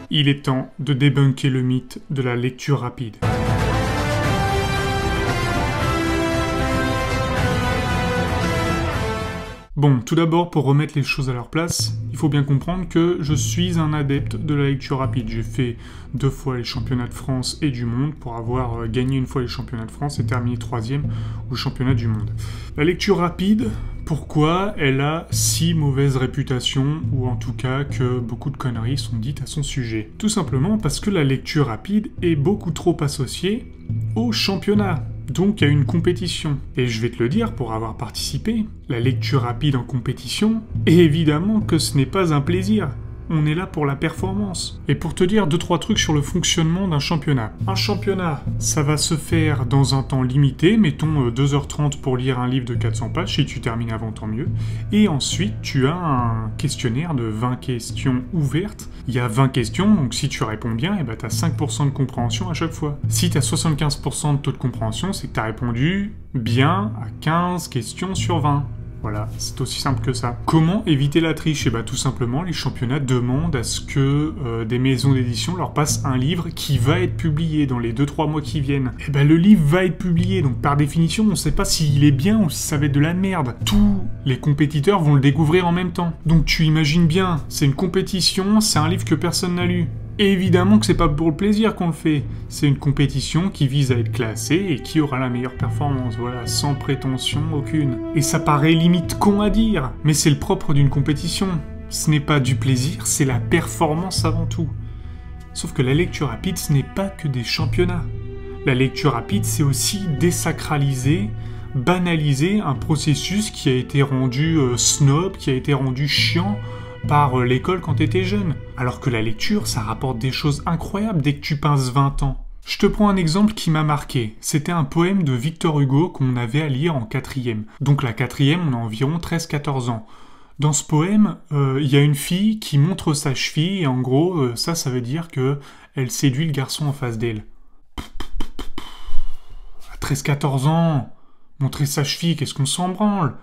Il est temps de débunker le mythe de la lecture rapide. Bon, tout d'abord, pour remettre les choses à leur place, il faut bien comprendre que je suis un adepte de la lecture rapide. J'ai fait 2 fois les championnats de France et du monde pour avoir gagné une fois les championnats de France et terminé 3e au championnat du monde. La lecture rapide, pourquoi elle a si mauvaise réputation, ou en tout cas que beaucoup de conneries sont dites à son sujet? Tout simplement parce que la lecture rapide est beaucoup trop associée au championnat. Donc il y a une compétition. Et je vais te le dire pour avoir participé, la lecture rapide en compétition, évidemment que ce n'est pas un plaisir. On est là pour la performance. Et pour te dire 2-3 trucs sur le fonctionnement d'un championnat. Un championnat, ça va se faire dans un temps limité, mettons 2h30 pour lire un livre de 400 pages, si tu termines avant tant mieux. Et ensuite, tu as un questionnaire de 20 questions ouvertes. Il y a 20 questions, donc si tu réponds bien, tu as 5% de compréhension à chaque fois. Si tu as 75% de taux de compréhension, c'est que tu as répondu bien à 15 questions sur 20. Voilà, c'est aussi simple que ça. Comment éviter la triche? Tout simplement, les championnats demandent à ce que des maisons d'édition leur passent un livre qui va être publié dans les 2-3 mois qui viennent. Le livre va être publié, donc par définition, on ne sait pas s'il est bien ou si ça va être de la merde. Tous les compétiteurs vont le découvrir en même temps. Donc tu imagines bien, c'est une compétition, c'est un livre que personne n'a lu. Et évidemment que c'est pas pour le plaisir qu'on le fait. C'est une compétition qui vise à être classée et qui aura la meilleure performance, voilà, sans prétention aucune. Et ça paraît limite con à dire, mais c'est le propre d'une compétition. Ce n'est pas du plaisir, c'est la performance avant tout. Sauf que la lecture rapide, ce n'est pas que des championnats. La lecture rapide, c'est aussi désacraliser, banaliser un processus qui a été rendu snob, qui a été rendu chiant, par l'école quand t'étais jeune. Alors que la lecture, ça rapporte des choses incroyables dès que tu passes 20 ans. Je te prends un exemple qui m'a marqué. C'était un poème de Victor Hugo qu'on avait à lire en 4e. Donc la 4e, on a environ 13-14 ans. Dans ce poème, il y a une fille qui montre sa cheville, et en gros, ça veut dire que elle séduit le garçon en face d'elle. À 13-14 ans, montrer sa cheville, qu'est-ce qu'on s'en branle?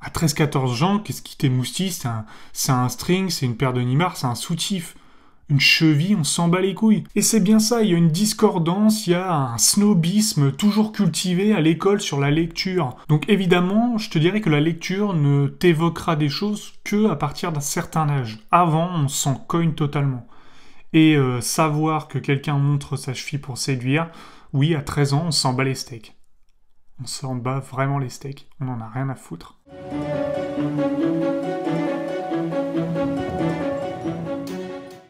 À 13-14 ans, qu'est-ce qui t'émoustille? C'est un string, c'est une paire de nimards, c'est un soutif. Une cheville, on s'en bat les couilles. Et c'est bien ça, il y a une discordance, il y a un snobisme toujours cultivé à l'école sur la lecture. Donc évidemment, je te dirais que la lecture ne t'évoquera des choses que à partir d'un certain âge. Avant, on s'en cogne totalement. Et savoir que quelqu'un montre sa cheville pour séduire, oui, à 13 ans, on s'en bat les steaks. On s'en bat vraiment les steaks, on en a rien à foutre.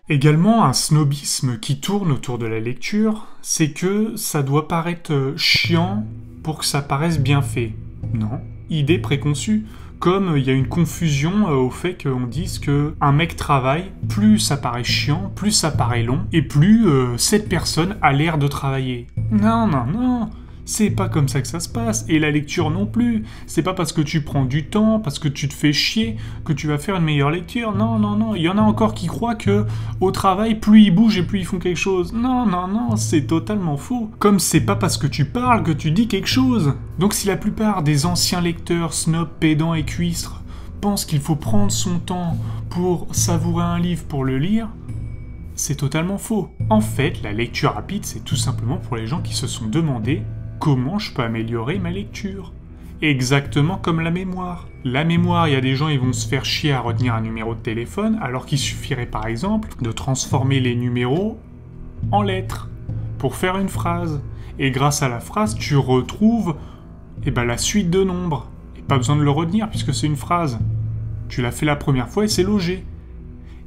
Également, un snobisme qui tourne autour de la lecture, c'est que ça doit paraître chiant pour que ça paraisse bien fait. Non, idée préconçue. Comme il y a une confusion au fait qu'on dise qu'un mec travaille, plus ça paraît chiant, plus ça paraît long, et plus cette personne a l'air de travailler. Non. C'est pas comme ça que ça se passe, et la lecture non plus. C'est pas parce que tu prends du temps, parce que tu te fais chier, que tu vas faire une meilleure lecture. Non. Il y en a encore qui croient que au travail, plus ils bougent et plus ils font quelque chose. Non, c'est totalement faux. Comme c'est pas parce que tu parles que tu dis quelque chose. Donc si la plupart des anciens lecteurs, snobs, pédants et cuistres pensent qu'il faut prendre son temps pour savourer un livre pour le lire, c'est totalement faux. En fait, la lecture rapide, c'est tout simplement pour les gens qui se sont demandé comment je peux améliorer ma lecture? Exactement comme la mémoire. La mémoire, il y a des gens, ils vont se faire chier à retenir un numéro de téléphone, alors qu'il suffirait par exemple de transformer les numéros en lettres pour faire une phrase. Et grâce à la phrase, tu retrouves la suite de nombres. Et pas besoin de le retenir puisque c'est une phrase. Tu l'as fait la première fois et c'est logé.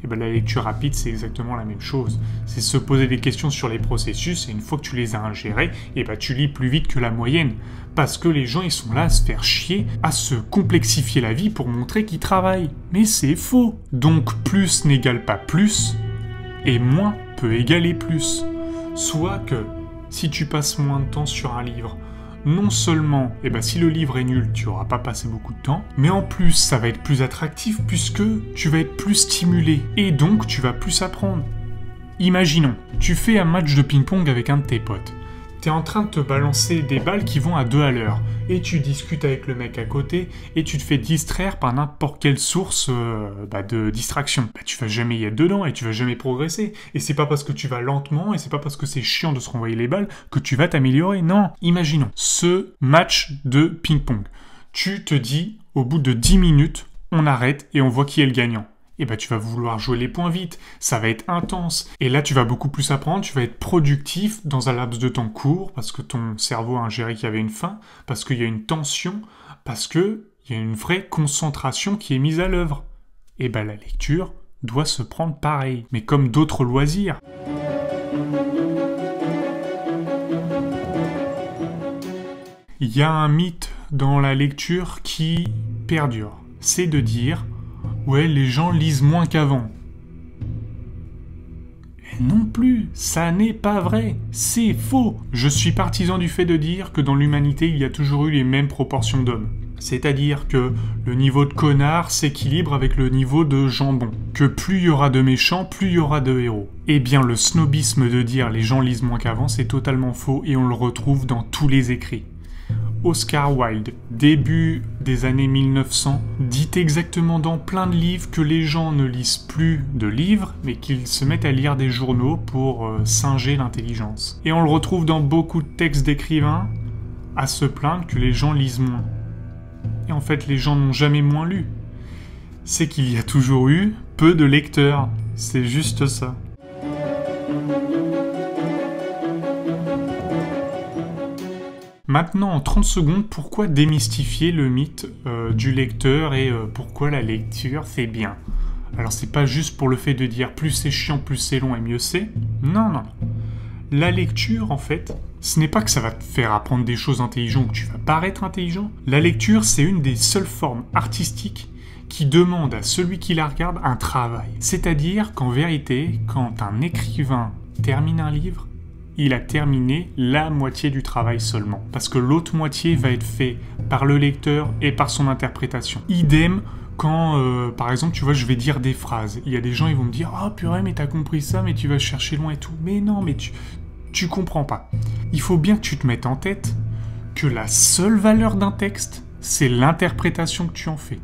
La lecture rapide, c'est exactement la même chose. C'est se poser des questions sur les processus, et une fois que tu les as ingérés, tu lis plus vite que la moyenne. Parce que les gens, ils sont là à se faire chier, à se complexifier la vie pour montrer qu'ils travaillent. Mais c'est faux. Donc plus n'égale pas plus, et moins peut égaler plus. Soit que, si tu passes moins de temps sur un livre, non seulement, si le livre est nul, tu n'auras pas passé beaucoup de temps, mais en plus, ça va être plus attractif puisque tu vas être plus stimulé, et donc tu vas plus apprendre. Imaginons, tu fais un match de ping-pong avec un de tes potes. T'es en train de te balancer des balles qui vont à 2 à l'heure. Et tu discutes avec le mec à côté et tu te fais distraire par n'importe quelle source de distraction. Tu vas jamais y être dedans et tu vas jamais progresser. Et c'est pas parce que tu vas lentement et c'est pas parce que c'est chiant de se renvoyer les balles que tu vas t'améliorer. Non. Imaginons ce match de ping-pong. Tu te dis, au bout de 10 minutes, on arrête et on voit qui est le gagnant. Et tu vas vouloir jouer les points vite, ça va être intense. Et là, tu vas beaucoup plus apprendre, tu vas être productif dans un laps de temps court, parce que ton cerveau a ingéré qu'il y avait une faim, parce qu'il y a une tension, parce qu'il y a une vraie concentration qui est mise à l'œuvre. Et la lecture doit se prendre pareil, mais comme d'autres loisirs. Il y a un mythe dans la lecture qui perdure, c'est de dire « ouais, les gens lisent moins qu'avant ». Non plus, ça n'est pas vrai, c'est faux. Je suis partisan du fait de dire que dans l'humanité, il y a toujours eu les mêmes proportions d'hommes. C'est-à-dire que le niveau de connard s'équilibre avec le niveau de jambon. Que plus il y aura de méchants, plus il y aura de héros. Eh bien, le snobisme de dire les gens lisent moins qu'avant, c'est totalement faux et on le retrouve dans tous les écrits. Oscar Wilde, début des années 1900, dit exactement dans plein de livres que les gens ne lisent plus de livres, mais qu'ils se mettent à lire des journaux pour singer l'intelligence. Et on le retrouve dans beaucoup de textes d'écrivains à se plaindre que les gens lisent moins. Et en fait, les gens n'ont jamais moins lu. C'est qu'il y a toujours eu peu de lecteurs. C'est juste ça. Maintenant, en 30 secondes, pourquoi démystifier le mythe du lecteur et pourquoi la lecture, c'est bien? Alors, c'est pas juste pour le fait de dire plus c'est chiant, plus c'est long et mieux c'est. Non, non. La lecture, en fait, ce n'est pas que ça va te faire apprendre des choses intelligentes ou que tu vas paraître intelligent. La lecture, c'est une des seules formes artistiques qui demande à celui qui la regarde un travail. C'est-à-dire qu'en vérité, quand un écrivain termine un livre, il a terminé la moitié du travail seulement. Parce que l'autre moitié va être fait par le lecteur et par son interprétation. Idem quand, par exemple, tu vois, je vais dire des phrases. Il y a des gens, ils vont me dire « Ah, purée, mais t'as compris ça, mais tu vas chercher loin et tout. » Mais non, mais tu comprends pas. Il faut bien que tu te mettes en tête que la seule valeur d'un texte, c'est l'interprétation que tu en fais.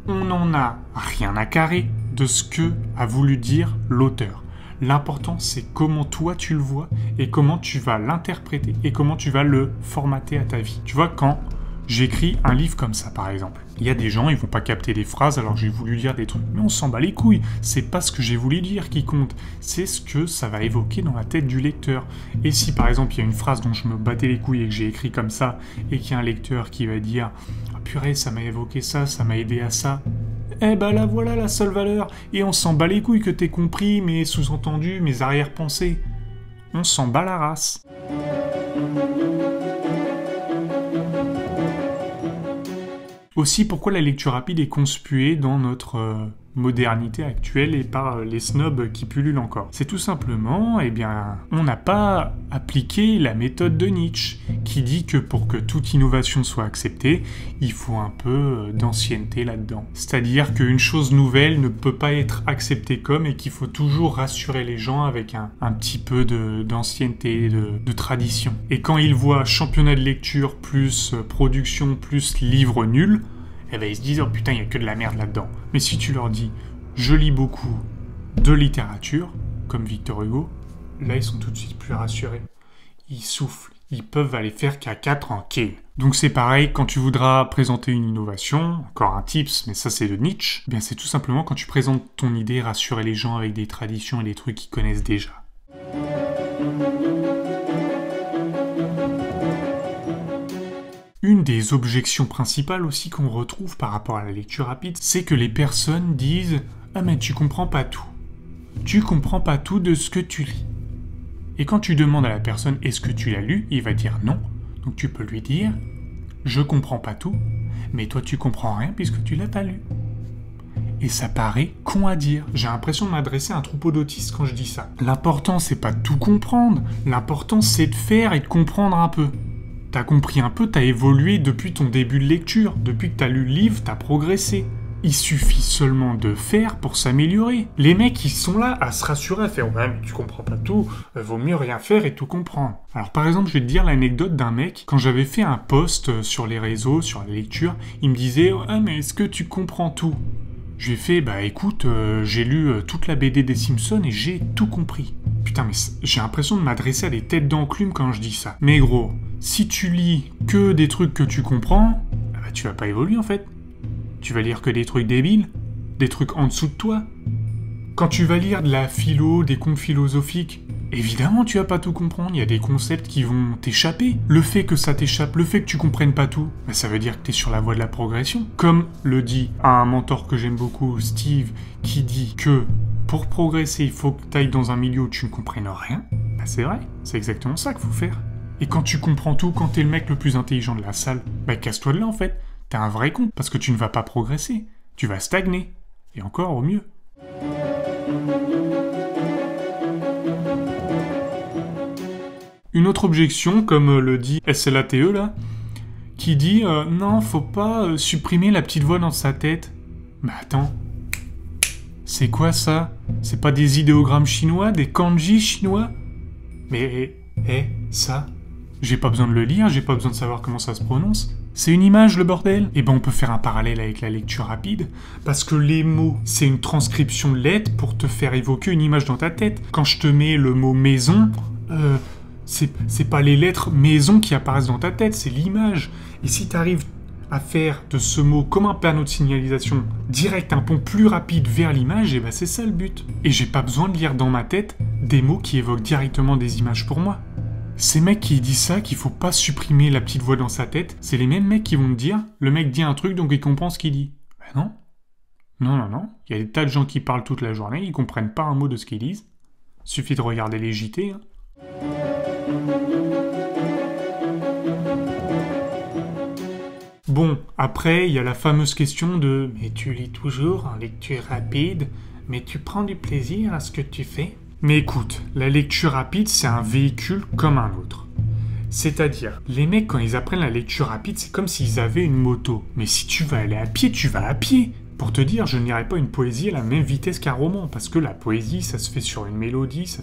On n'en a rien à carrer de ce que a voulu dire l'auteur. L'important, c'est comment toi tu le vois et comment tu vas l'interpréter et comment tu vas le formater à ta vie. Tu vois, quand j'écris un livre comme ça, par exemple, il y a des gens, ils vont pas capter des phrases alors j'ai voulu dire des trucs. Mais on s'en bat les couilles. C'est pas ce que j'ai voulu dire qui compte. C'est ce que ça va évoquer dans la tête du lecteur. Et si, par exemple, il y a une phrase dont je me battais les couilles et que j'ai écrit comme ça et qu'il y a un lecteur qui va dire « Ah purée, ça m'a évoqué ça m'a aidé à ça », eh là voilà la seule valeur, et on s'en bat les couilles que t'aies compris mes sous-entendus, mes arrière-pensées. On s'en bat la race. Aussi, pourquoi la lecture rapide est conspuée dans notre modernité actuelle et par les snobs qui pullulent encore. C'est tout simplement, on n'a pas appliqué la méthode de Nietzsche, qui dit que pour que toute innovation soit acceptée, il faut un peu d'ancienneté là-dedans. C'est-à-dire qu'une chose nouvelle ne peut pas être acceptée comme et qu'il faut toujours rassurer les gens avec un petit peu d'ancienneté, de tradition. Et quand ils voient championnat de lecture plus production plus livre nul, ils se disent « Oh putain, il n'y a que de la merde là-dedans ». Mais si tu leur dis « Je lis beaucoup de littérature », comme Victor Hugo, là, ils sont tout de suite plus rassurés. Ils soufflent. Ils peuvent aller faire caca tranquille. Donc c'est pareil, quand tu voudras présenter une innovation, encore un tips, mais ça c'est de Nietzsche, c'est tout simplement quand tu présentes ton idée, rassurer les gens avec des traditions et des trucs qu'ils connaissent déjà. Une des objections principales aussi qu'on retrouve par rapport à la lecture rapide, c'est que les personnes disent « Ah mais tu comprends pas tout. Tu comprends pas tout de ce que tu lis. » Et quand tu demandes à la personne « Est-ce que tu l'as lu ?» il va dire « Non ». Donc tu peux lui dire « Je comprends pas tout, mais toi tu comprends rien puisque tu l'as pas lu. » Et ça paraît con à dire. J'ai l'impression de m'adresser à un troupeau d'autistes quand je dis ça. L'important c'est pas de tout comprendre, l'important c'est de faire et de comprendre un peu. T'as compris un peu, t'as évolué depuis ton début de lecture. Depuis que t'as lu le livre, t'as progressé. Il suffit seulement de faire pour s'améliorer. Les mecs, ils sont là à se rassurer, à faire « Ouais, mais tu comprends pas tout, vaut mieux rien faire et tout comprendre. » Alors par exemple, je vais te dire l'anecdote d'un mec, quand j'avais fait un post sur les réseaux, sur la lecture, il me disait « Ah, mais est-ce que tu comprends tout ?» Je lui ai fait « Bah écoute, j'ai lu toute la BD des Simpsons et j'ai tout compris. » Putain, mais j'ai l'impression de m'adresser à des têtes d'enclume quand je dis ça. Mais gros, si tu lis que des trucs que tu comprends, bah tu vas pas évoluer en fait. Tu vas lire que des trucs débiles, des trucs en dessous de toi. Quand tu vas lire de la philo, des contes philosophiques, évidemment tu vas pas tout comprendre, il y a des concepts qui vont t'échapper. Le fait que ça t'échappe, le fait que tu comprennes pas tout, bah ça veut dire que t'es sur la voie de la progression. Comme le dit un mentor que j'aime beaucoup, Steve, qui dit que pour progresser, il faut que t'ailles dans un milieu où tu ne comprennes rien. Bah c'est vrai, c'est exactement ça qu'il faut faire. Et quand tu comprends tout, quand t'es le mec le plus intelligent de la salle, bah casse-toi de là en fait. T'es un vrai con, parce que tu ne vas pas progresser. Tu vas stagner. Et encore au mieux. Une autre objection, comme le dit SLATE là, qui dit non, faut pas supprimer la petite voix dans sa tête. Mais attends, c'est quoi ça? C'est pas des idéogrammes chinois, des kanji chinois? Mais, ça, j'ai pas besoin de le lire, j'ai pas besoin de savoir comment ça se prononce. C'est une image, le bordel. Et ben on peut faire un parallèle avec la lecture rapide, parce que les mots, c'est une transcription de lettres pour te faire évoquer une image dans ta tête. Quand je te mets le mot maison, c'est pas les lettres maison qui apparaissent dans ta tête, c'est l'image. Et si t'arrives à faire de ce mot comme un panneau de signalisation direct, un pont plus rapide vers l'image, et ben c'est ça le but. Et j'ai pas besoin de lire dans ma tête des mots qui évoquent directement des images pour moi. Ces mecs qui disent ça, qu'il faut pas supprimer la petite voix dans sa tête, c'est les mêmes mecs qui vont te dire « le mec dit un truc donc il comprend ce qu'il dit ». Ben non. Non. Il y a des tas de gens qui parlent toute la journée, ils comprennent pas un mot de ce qu'ils disent. Suffit de regarder les JT. Hein. Bon, après, il y a la fameuse question de « mais tu lis toujours en lecture rapide, mais tu prends du plaisir à ce que tu fais ?» Mais écoute, la lecture rapide, c'est un véhicule comme un autre. C'est-à-dire, les mecs, quand ils apprennent la lecture rapide, c'est comme s'ils avaient une moto. Mais si tu vas aller à pied, tu vas à pied. Pour te dire, je ne lirai pas une poésie à la même vitesse qu'un roman, parce que la poésie, ça se fait sur une mélodie, ça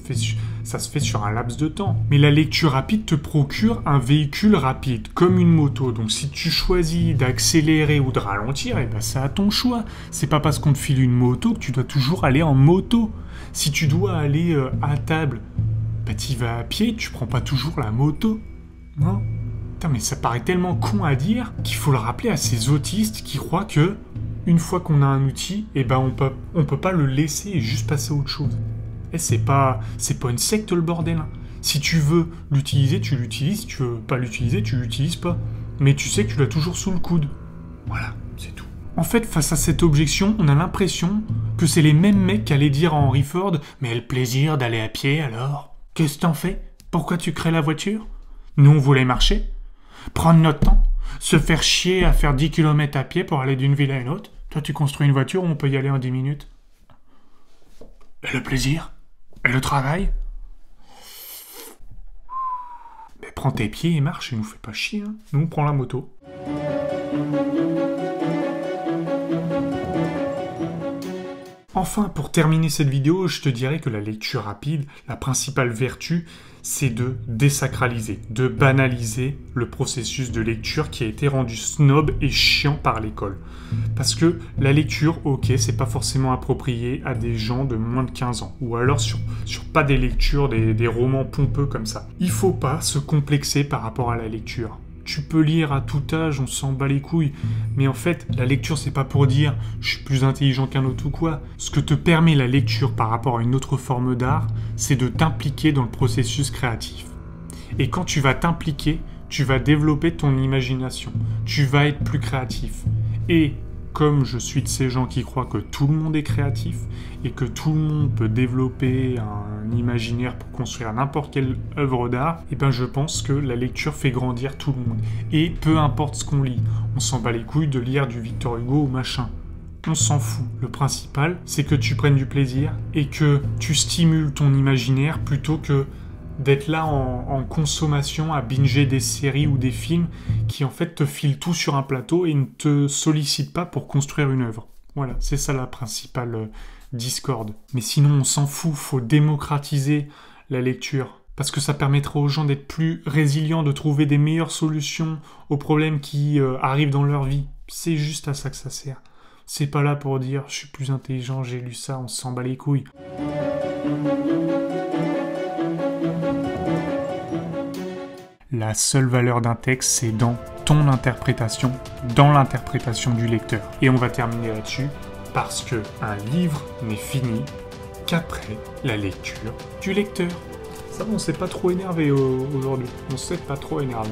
se fait sur un laps de temps. Mais la lecture rapide te procure un véhicule rapide, comme une moto. Donc si tu choisis d'accélérer ou de ralentir, eh ben c'est à ton choix. C'est pas parce qu'on te file une moto que tu dois toujours aller en moto. Si tu dois aller à table, bah t'y vas à pied, tu prends pas toujours la moto. Non. Putain, mais ça paraît tellement con à dire qu'il faut le rappeler à ces autistes qui croient que une fois qu'on a un outil, eh ben on peut pas le laisser et juste passer à autre chose. Et c'est pas une secte le bordel. Hein. Si tu veux l'utiliser, tu l'utilises. Si tu veux pas l'utiliser, tu l'utilises pas. Mais tu sais que tu l'as toujours sous le coude. Voilà, c'est tout. En fait, face à cette objection, on a l'impression que c'est les mêmes mecs qui allaient dire à Henry Ford « Mais le plaisir d'aller à pied, alors? Qu'est-ce que t'en fais? Pourquoi tu crées la voiture? Nous, on voulait marcher. Prendre notre temps. Se faire chier à faire 10 km à pied pour aller d'une ville à une autre. Toi, tu construis une voiture où on peut y aller en 10 minutes. Et le plaisir? Et le travail? Mais prends tes pieds et marche et nous fais pas chier. Hein. Nous, on prend la moto. Enfin, pour terminer cette vidéo, je te dirais que la lecture rapide, la principale vertu, c'est de désacraliser, de banaliser le processus de lecture qui a été rendu snob et chiant par l'école. Parce que la lecture, ok, c'est pas forcément approprié à des gens de moins de 15 ans, ou alors sur pas des lectures, des romans pompeux comme ça. Il faut pas se complexer par rapport à la lecture. Tu peux lire à tout âge, on s'en bat les couilles. Mais en fait, la lecture, c'est pas pour dire « je suis plus intelligent qu'un autre ou quoi ». Ce que te permet la lecture par rapport à une autre forme d'art, c'est de t'impliquer dans le processus créatif. Et quand tu vas t'impliquer, tu vas développer ton imagination. Tu vas être plus créatif. Et comme je suis de ces gens qui croient que tout le monde est créatif et que tout le monde peut développer un imaginaire pour construire n'importe quelle œuvre d'art, et ben je pense que la lecture fait grandir tout le monde. Et peu importe ce qu'on lit, on s'en bat les couilles de lire du Victor Hugo ou machin. On s'en fout. Le principal, c'est que tu prennes du plaisir et que tu stimules ton imaginaire plutôt que d'être là en consommation à binger des séries ou des films qui en fait te filent tout sur un plateau et ne te sollicitent pas pour construire une œuvre. Voilà, c'est ça la principale discorde. Mais sinon, on s'en fout, faut démocratiser la lecture. Parce que ça permettra aux gens d'être plus résilients, de trouver des meilleures solutions aux problèmes qui arrivent dans leur vie. C'est juste à ça que ça sert. C'est pas là pour dire je suis plus intelligent, j'ai lu ça, on s'en bat les couilles. La seule valeur d'un texte, c'est dans ton interprétation, dans l'interprétation du lecteur. Et on va terminer là-dessus, parce que un livre n'est fini qu'après la lecture du lecteur. Ça va, on s'est pas trop énervé aujourd'hui. On s'est pas trop énervé.